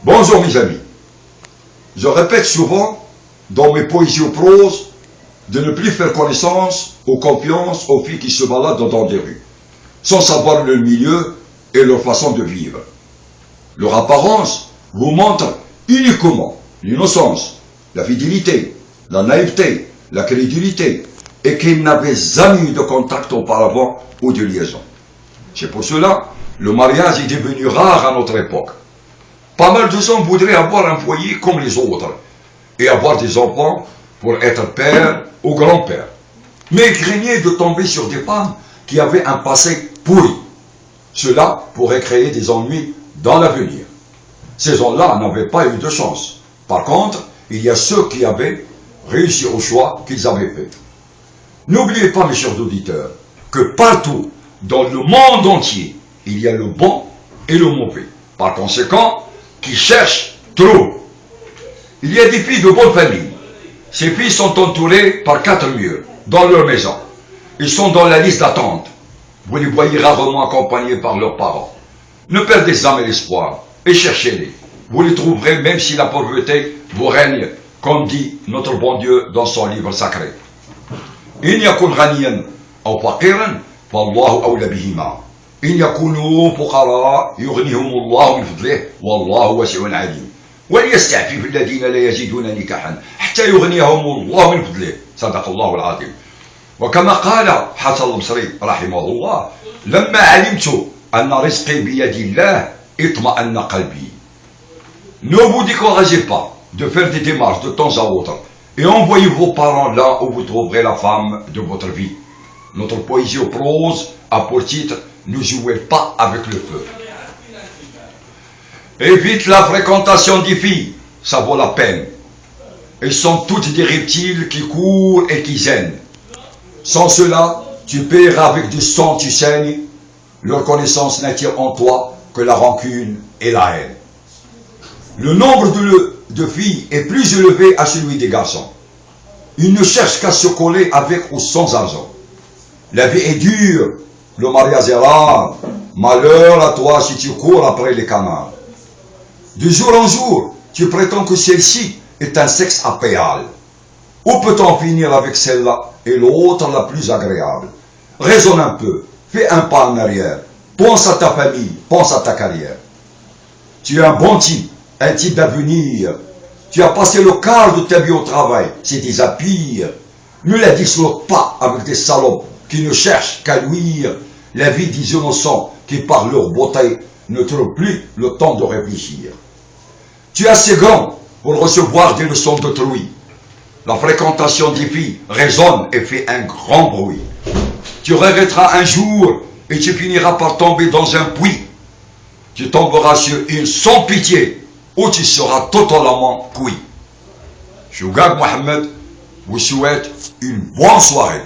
Bonjour mes amis. Je répète souvent dans mes poésies ou prose de ne plus faire connaissance ou confiance aux filles qui se baladent dans des rues, sans savoir leur milieu et leur façon de vivre. Leur apparence vous montre uniquement l'innocence, la fidélité, la naïveté, la crédulité, et qu'ils n'avaient jamais eu de contact auparavant ou de liaison. C'est pour cela le mariage est devenu rare à notre époque. Pas mal de gens voudraient avoir un foyer comme les autres et avoir des enfants pour être père ou grand-père. Mais ils craignaient de tomber sur des femmes qui avaient un passé pourri. Cela pourrait créer des ennuis dans l'avenir. Ces gens-là n'avaient pas eu de chance. Par contre, il y a ceux qui avaient réussi au choix qu'ils avaient fait. N'oubliez pas, mes chers auditeurs, que partout, dans le monde entier, il y a le bon et le mauvais. Par conséquent, qui cherchent trouvent. Il y a des filles de bonne famille. Ces filles sont entourées par 4 murs, dans leur maison. Ils sont dans la liste d'attente. Vous les voyez rarement accompagnés par leurs parents. Ne perdez jamais l'espoir et cherchez-les. Vous les trouverez même si la pauvreté vous règne, comme dit notre bon Dieu dans son livre sacré. إن يكن غنيا أو فقيرا فالله أولى بهما إن يكونوا فقراء يغنيهم الله من فضله والله واسع عليم وليستعفف الذين لا يجدون نكاحا حتى يغنيهم الله من فضله صدق الله العظيم. وكما قال حسن البصري رحمه الله لما علمت أن رزقي بيد الله اطمأن قلبي. Ne vous découragez pas de faire des démarches de temps à autre et envoyez vos parents là où vous trouverez la femme de votre vie. Notre poésie aux prose a pour titre « Ne jouez pas avec le feu ». Évite la fréquentation des filles, ça vaut la peine. Elles sont toutes des reptiles qui courent et qui zen. Sans cela, tu paieras avec du sang, tu saignes. Leur connaissance n'attire en toi que la rancune et la haine. Le nombre de filles est plus élevé à celui des garçons. Ils ne cherchent qu'à se coller avec ou sans argent. La vie est dure, le mariage est rare. Malheur à toi si tu cours après les canards. De jour en jour, tu prétends que celle-ci est un sexe apéal. Où peut-on finir avec celle-là et l'autre la plus agréable? Raisonne un peu, fais un pas en arrière. Pense à ta famille, pense à ta carrière. Tu es un bon type, un type d'avenir. Tu as passé le quart de ta vie au travail, c'est déjà pire. Ne la disloque pas avec des salopes qui ne cherchent qu'à luire. La vie des innocents qui par leur beauté ne trouvent plus le temps de réfléchir. Tu es assez grand pour recevoir des leçons d'autrui. La fréquentation des filles résonne et fait un grand bruit. Tu regretteras un jour et tu finiras par tomber dans un puits. Tu tomberas sur une sans pitié où tu seras totalement cuit. Chougag Mohamed vous souhaite une bonne soirée.